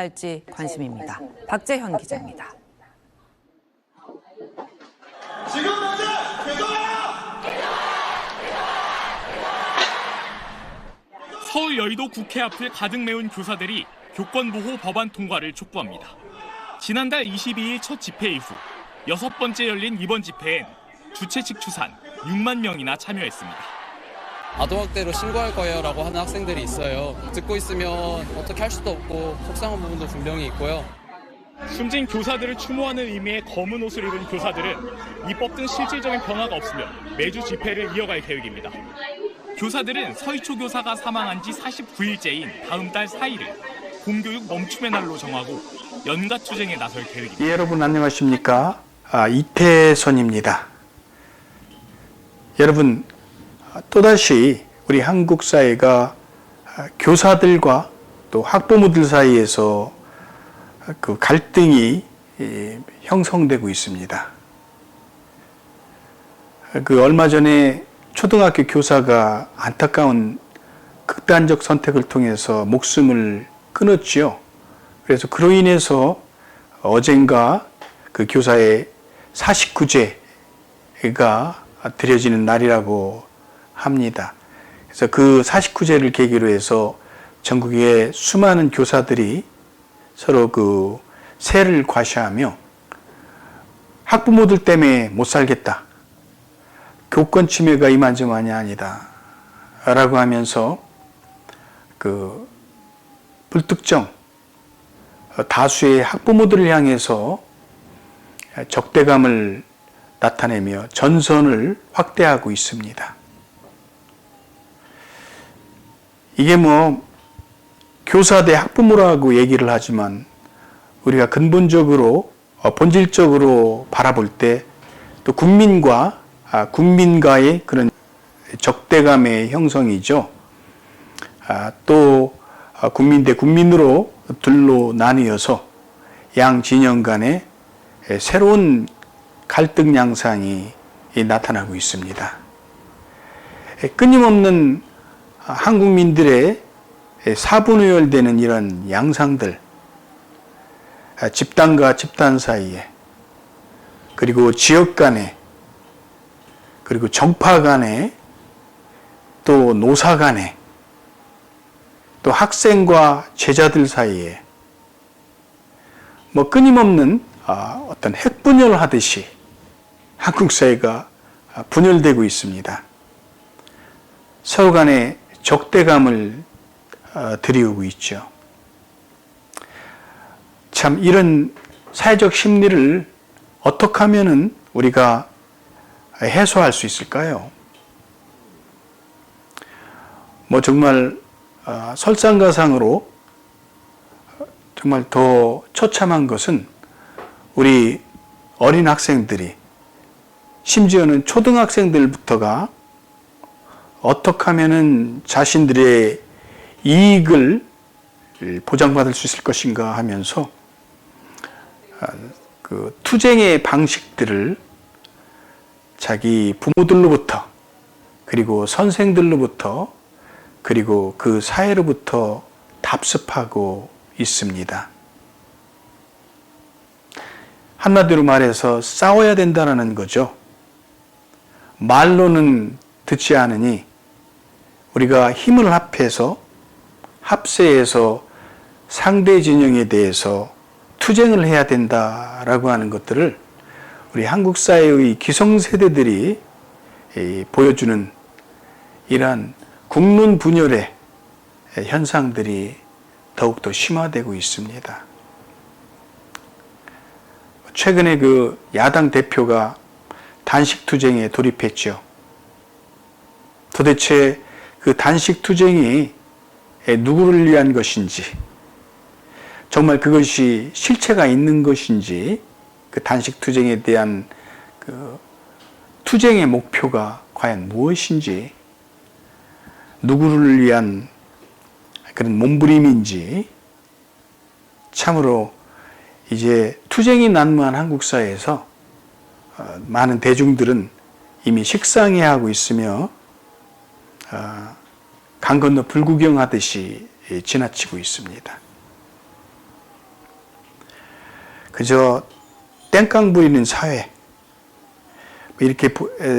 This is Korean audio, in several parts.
할지 관심입니다. 박재현 기자입니다. 지금 당장 개정하라! 서울 여의도 국회 앞을 가득 메운 교사들이 교권보호 법안 통과를 촉구합니다. 지난달 22일 첫 집회 이후 6번째 열린 이번 집회엔 주최 측 추산 6만 명이나 참여했습니다. 아동학대로 신고할 거예요 라고 하는 학생들이 있어요. 듣고 있으면 어떻게 할 수도 없고 속상한 부분도 분명히 있고요. 숨진 교사들을 추모하는 의미의 검은 옷을 입은 교사들은 입법 등 실질적인 변화가 없으면 매주 집회를 이어갈 계획입니다. 교사들은 서희초 교사가 사망한 지 49일째인 다음 달 4일을 공교육 멈춤의 날로 정하고 연가 투쟁에 나설 계획입니다. 예, 여러분 안녕하십니까? 이태선입니다. 여러분, 또다시 우리 한국 사회가 교사들과 또 학부모들 사이에서 그 갈등이 형성되고 있습니다. 그 얼마 전에 초등학교 교사가 안타까운 극단적 선택을 통해서 목숨을 끊었지요. 그래서 그로 인해서 어젠가 그 교사의 49제가 드려지는 날이라고 합니다. 그래서 그 49제를 계기로 해서 전국의 수많은 교사들이 서로 그 세를 과시하며 학부모들 때문에 못 살겠다. 교권 침해가 이만저만이 아니다. 라고 하면서 그 불특정 다수의 학부모들을 향해서 적대감을 나타내며 전선을 확대하고 있습니다. 이게 뭐 교사 대 학부모라고 얘기를 하지만 우리가 근본적으로 본질적으로 바라볼 때 또 국민과의 그런 적대감의 형성이죠. 또 국민 대 국민으로 둘로 나뉘어서 양 진영 간에 새로운 갈등 양상이 나타나고 있습니다. 끊임없는 한국민들의 사분우열되는 이런 양상들, 집단과 집단 사이에, 그리고 지역 간에, 그리고 정파 간에, 또 노사 간에, 또 학생과 제자들 사이에 뭐 끊임없는 어떤 핵분열하듯이 한국 사회가 분열되고 있습니다. 서로 간에 적대감을 드리우고 있죠. 참 이런 사회적 심리를 어떻게 하면은 우리가 해소할 수 있을까요? 뭐 정말 설상가상으로 정말 더 처참한 것은 우리 어린 학생들이 심지어는 초등학생들부터가 어떻게 하면은 자신들의 이익을 보장받을 수 있을 것인가 하면서 그 투쟁의 방식들을 자기 부모들로부터 그리고 선생들로부터 그리고 그 사회로부터 답습하고 있습니다. 한마디로 말해서 싸워야 된다는 거죠. 말로는 듣지 않으니 우리가 힘을 합해서 합세해서 상대 진영에 대해서 투쟁을 해야 된다라고 하는 것들을 우리 한국 사회의 기성세대들이 보여주는 이러한 국론 분열의 현상들이 더욱더 심화되고 있습니다. 최근에 그 야당 대표가 단식 투쟁에 돌입했죠. 도대체 그 단식 투쟁이 누구를 위한 것인지, 정말 그것이 실체가 있는 것인지, 그 단식 투쟁에 대한 그 투쟁의 목표가 과연 무엇인지, 누구를 위한 그런 몸부림인지, 참으로 이제 투쟁이 난무한 한국 사회에서 많은 대중들은 이미 식상해하고 있으며 강 건너 불구경하듯이 지나치고 있습니다. 그저 땡깡 부리는 사회, 이렇게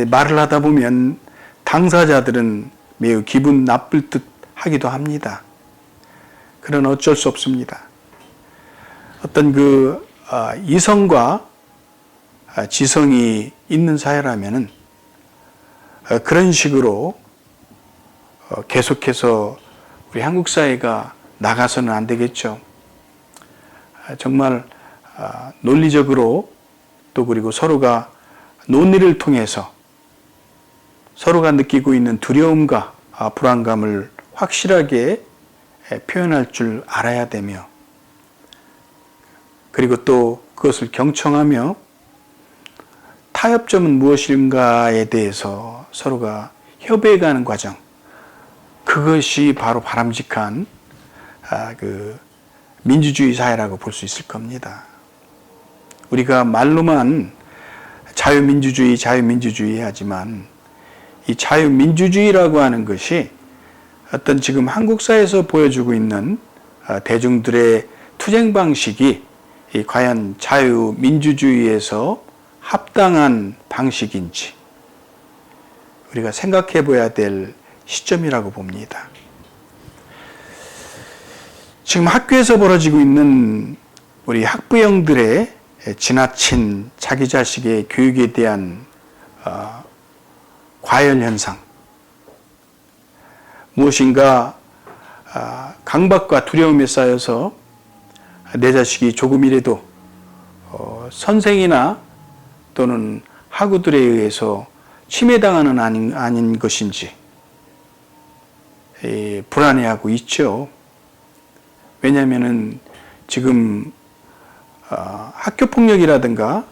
말을 하다 보면 당사자들은 매우 기분 나쁠 듯 하기도 합니다. 그러나 어쩔 수 없습니다. 어떤 이성과 지성이 있는 사회라면은 그런 식으로 계속해서 우리 한국 사회가 나가서는 안 되겠죠. 정말 논리적으로 또 그리고 서로가 논의를 통해서 서로가 느끼고 있는 두려움과 불안감을 확실하게 표현할 줄 알아야 되며, 그리고 또 그것을 경청하며 타협점은 무엇인가에 대해서 서로가 협의해가는 과정, 그것이 바로 바람직한 민주주의 사회라고 볼 수 있을 겁니다. 우리가 말로만 자유민주주의 하지만 이 자유민주주의라고 하는 것이 어떤 지금 한국 사회에서 보여주고 있는 대중들의 투쟁 방식이 과연 자유민주주의에서 합당한 방식인지 우리가 생각해 봐야 될 시점이라고 봅니다. 지금 학교에서 벌어지고 있는 우리 학부형들의 지나친 자기 자식의 교육에 대한 과열 현상, 무엇인가 강박과 두려움에 쌓여서 내 자식이 조금이라도 선생이나 또는 학우들에 의해서 침해당하는 아닌 것인지 불안해하고 있죠. 왜냐하면은 지금 학교폭력이라든가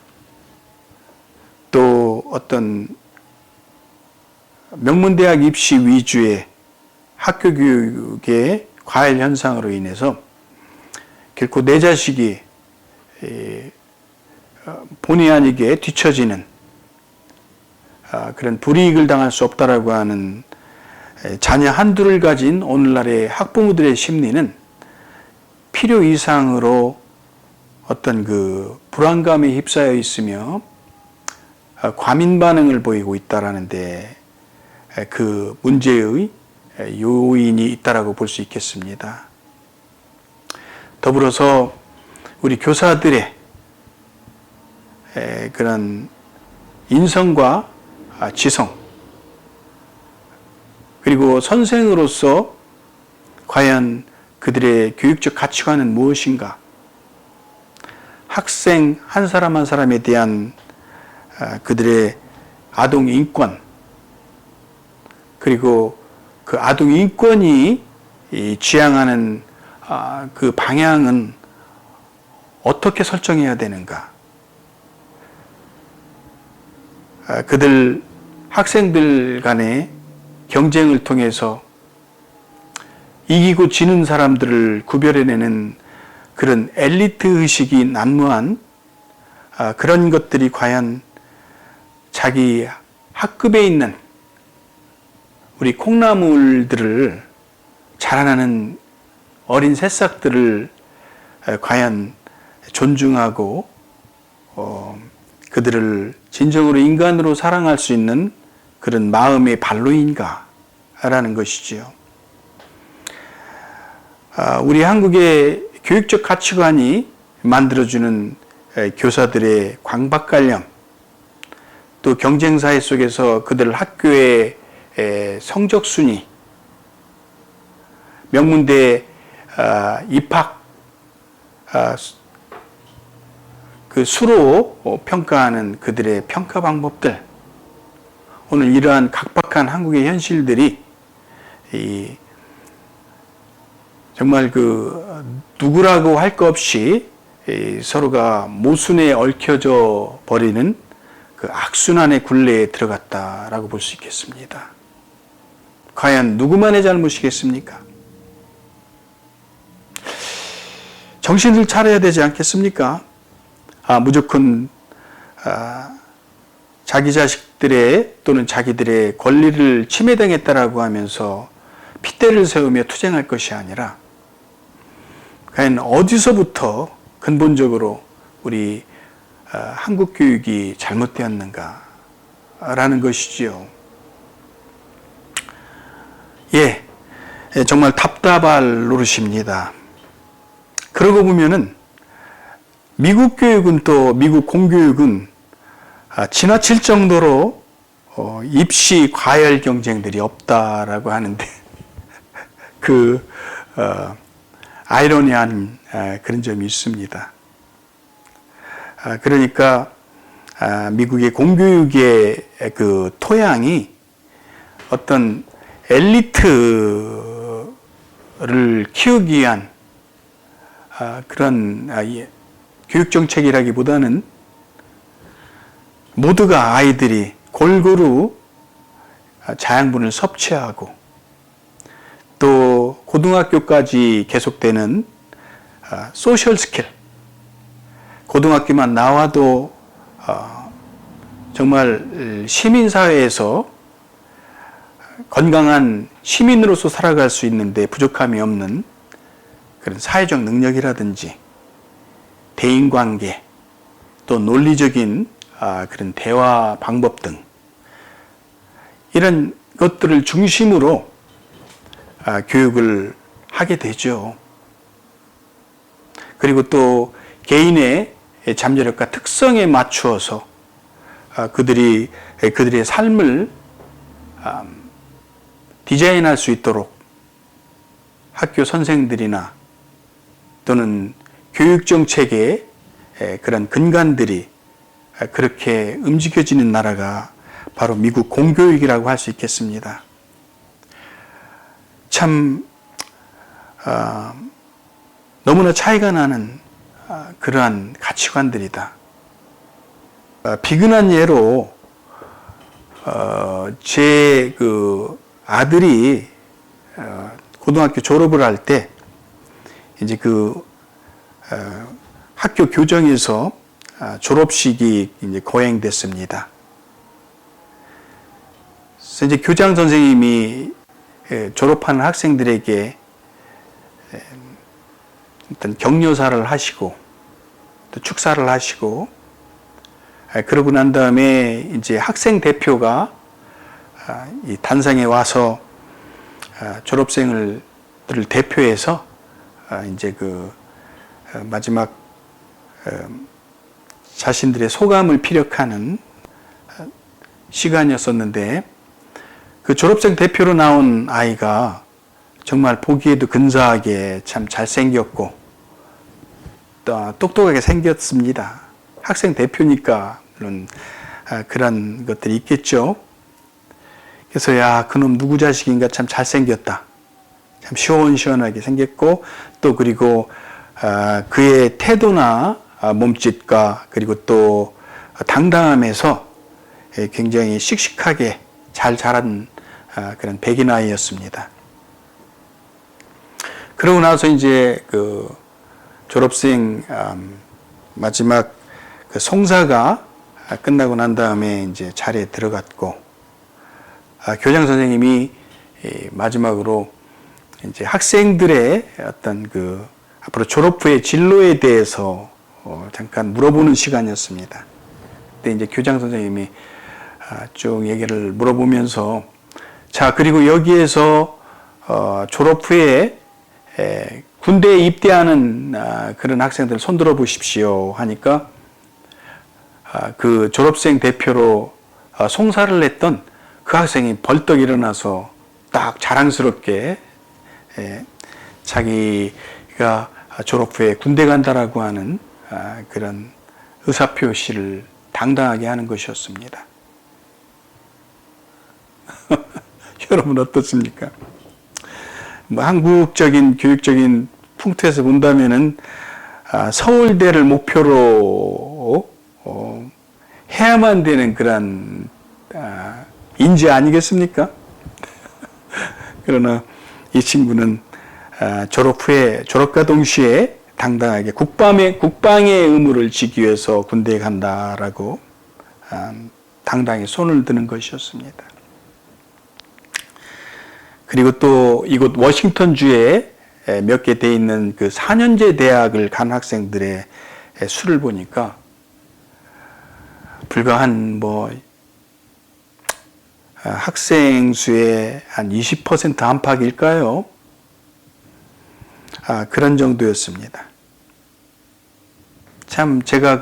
또 어떤 명문대학 입시 위주의 학교 교육의 과열 현상으로 인해서 결코 내 자식이 본의 아니게 뒤처지는 그런 불이익을 당할 수 없다라고 하는 자녀 한둘을 가진 오늘날의 학부모들의 심리는 필요 이상으로 어떤 불안감에 휩싸여 있으며 과민 반응을 보이고 있다라는데 그 문제의 요인이 있다라고 볼 수 있겠습니다. 더불어서 우리 교사들의 그런 인성과 지성, 그리고 선생으로서 과연 그들의 교육적 가치관은 무엇인가? 학생 한 사람 한 사람에 대한 그들의 아동 인권, 그리고 그 아동 인권이 지향하는 그 방향은 어떻게 설정해야 되는가? 학생들 간의 경쟁을 통해서 이기고 지는 사람들을 구별해내는 그런 엘리트 의식이 난무한 그런 것들이 과연 자기 학급에 있는 우리 콩나물들을 자라나는 어린 새싹들을 과연 존중하고 그들을 진정으로 인간으로 사랑할 수 있는 그런 마음의 발로인가 라는 것이지요. 우리 한국의 교육적 가치관이 만들어주는 교사들의 강박관념, 또 경쟁사회 속에서 그들 학교의 성적 순위, 명문대 입학 그 수로 평가하는 그들의 평가 방법들, 오늘 이러한 각박한 한국의 현실들이 정말 누구라고 할 것 없이 서로가 모순에 얽혀져 버리는 그 악순환의 굴레에 들어갔다라고 볼 수 있겠습니다. 과연 누구만의 잘못이겠습니까? 정신을 차려야 되지 않겠습니까? 무조건 자기 자식들의 또는 자기들의 권리를 침해당했다라고 하면서 핏대를 세우며 투쟁할 것이 아니라 과연 어디서부터 근본적으로 우리 한국 교육이 잘못되었는가라는 것이지요. 예, 정말 답답할 노릇입니다. 그러고 보면은 미국 교육은 또 미국 공교육은 지나칠 정도로 입시 과열 경쟁들이 없다라고 하는데 아이러니한 그런 점이 있습니다. 그러니까 미국의 공교육의 그 토양이 어떤 엘리트를 키우기 위한 그런 교육 정책이라기보다는 모두가 아이들이 골고루 자양분을 섭취하고 또 고등학교까지 계속되는 소셜 스킬, 고등학교만 나와도 정말 시민사회에서 건강한 시민으로서 살아갈 수 있는데 부족함이 없는 그런 사회적 능력이라든지 대인관계 또 논리적인 그런 대화 방법 등 이런 것들을 중심으로 교육을 하게 되죠. 그리고 또 개인의 잠재력과 특성에 맞추어서 그들의 삶을 디자인할 수 있도록 학교 선생들이나 또는 교육정책의 그런 근간들이 그렇게 움직여지는 나라가 바로 미국 공교육이라고 할 수 있겠습니다. 참 너무나 차이가 나는 그러한 가치관들이다. 비근한 예로 제 아들이 고등학교 졸업을 할 때 이제 학교 교정에서 졸업식이 이제 거행됐습니다. 그래서 이제 교장 선생님이 졸업하는 학생들에게 일단 격려사를 하시고 또 축사를 하시고 그러고 난 다음에 이제 학생 대표가 이 단상에 와서 졸업생들을 대표해서 이제 마지막 자신들의 소감을 피력하는 시간이었었는데 그 졸업생 대표로 나온 아이가 정말 보기에도 근사하게 참 잘생겼고 또 똑똑하게 생겼습니다. 학생 대표니까 물론 그런 것들이 있겠죠. 그래서 야, 그놈 누구 자식인가 참 잘생겼다. 참 시원시원하게 생겼고 또 그리고 그의 태도나 몸짓과 그리고 또 당당함에서 굉장히 씩씩하게 잘 자란 그런 백인 아이였습니다. 그러고 나서 이제 졸업생 마지막 송사가 끝나고 난 다음에 이제 자리에 들어갔고 교장 선생님이 마지막으로 이제 학생들의 어떤 앞으로 졸업 후의 진로에 대해서 잠깐 물어보는 시간이었습니다. 그때 이제 교장 선생님이 쭉 얘기를 물어보면서 자, 그리고 여기에서 졸업 후에 군대에 입대하는 그런 학생들 손들어 보십시오 하니까 그 졸업생 대표로 송사를 했던 그 학생이 벌떡 일어나서 딱 자랑스럽게 자기가 졸업 후에 군대 간다라고 하는 그런 의사표시를 당당하게 하는 것이었습니다. 여러분 어떻습니까? 한국적인 교육적인 풍토에서 본다면은 서울대를 목표로 해야만 되는 그런 인재 아니겠습니까? 그러나 이 친구는 졸업 후에 졸업과 동시에 당당하게 국방의 의무를 지기 위해서 군대에 간다라고 당당히 손을 드는 것이었습니다. 그리고 또 이곳 워싱턴주에 몇 개 돼 있는 그 4년제 대학을 간 학생들의 수를 보니까 불과 한 학생 수의 한 20% 안팎일까요? 그런 정도였습니다. 참 제가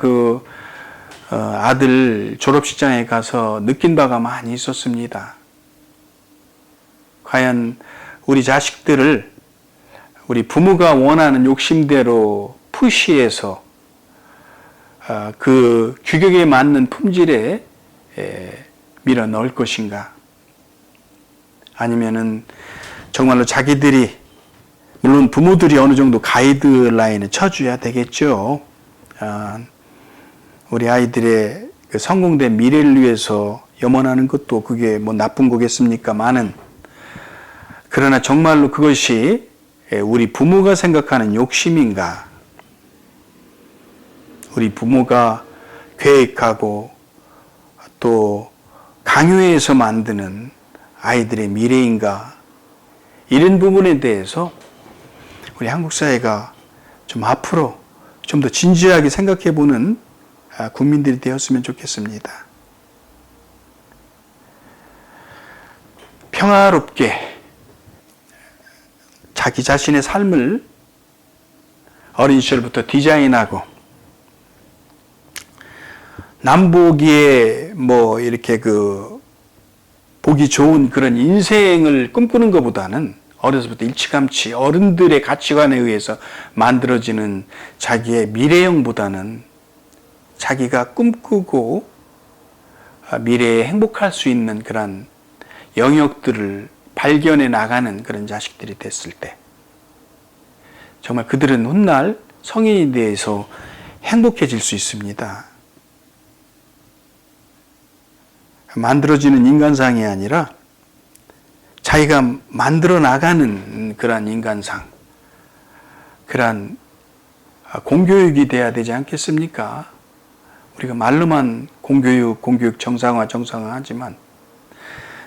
아들 졸업식장에 가서 느낀 바가 많이 있었습니다. 과연 우리 자식들을 우리 부모가 원하는 욕심대로 푸시해서 그 규격에 맞는 품질에 밀어 넣을 것인가? 아니면은 정말로 자기들이, 물론 부모들이 어느 정도 가이드라인을 쳐줘야 되겠죠. 우리 아이들의 그 성공된 미래를 위해서 염원하는 것도 그게 뭐 나쁜 거겠습니까마는, 그러나 정말로 그것이 우리 부모가 생각하는 욕심인가? 우리 부모가 계획하고 또 강요해서 만드는 아이들의 미래인가? 이런 부분에 대해서 우리 한국 사회가 좀 앞으로 좀 더 진지하게 생각해 보는 국민들이 되었으면 좋겠습니다. 평화롭게 자기 자신의 삶을 어린 시절부터 디자인하고, 남보기에 이렇게 보기 좋은 그런 인생을 꿈꾸는 것보다는 어려서부터 일찌감치 어른들의 가치관에 의해서 만들어지는 자기의 미래형보다는 자기가 꿈꾸고 미래에 행복할 수 있는 그런 영역들을 발견해 나가는 그런 자식들이 됐을 때, 정말 그들은 훗날 성인이 돼서 행복해질 수 있습니다. 만들어지는 인간상이 아니라 자기가 만들어 나가는 그러한 인간상, 그러한 공교육이 돼야 되지 않겠습니까? 우리가 말로만 공교육 정상화 하지만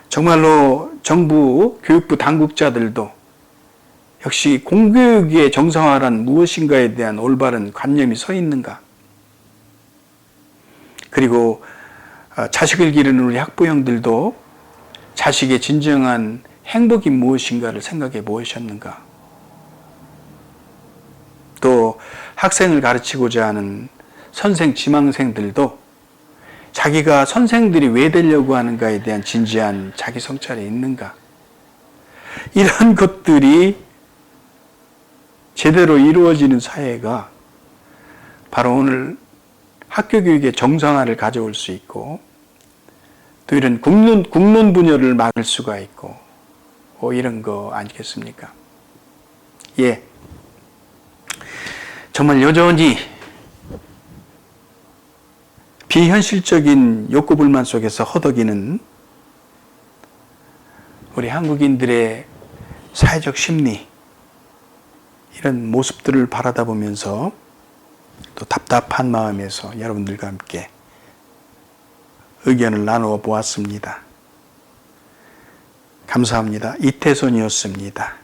정말로 정부, 교육부 당국자들도 역시 공교육의 정상화란 무엇인가에 대한 올바른 관념이 서 있는가? 그리고 자식을 기르는 우리 학부형들도 자식의 진정한 행복이 무엇인가를 생각해 보셨는가? 또 학생을 가르치고자 하는 선생, 지망생들도 자기가 선생들이 왜 되려고 하는가에 대한 진지한 자기 성찰이 있는가? 이런 것들이 제대로 이루어지는 사회가 바로 오늘 학교 교육의 정상화를 가져올 수 있고, 또 이런 국론 분열을 막을 수가 있고, 이런 거 아니겠습니까? 예. 정말 여전히 비현실적인 욕구불만 속에서 허덕이는 우리 한국인들의 사회적 심리, 이런 모습들을 바라다 보면서 또 답답한 마음에서 여러분들과 함께 의견을 나누어 보았습니다. 감사합니다. 이태손이었습니다.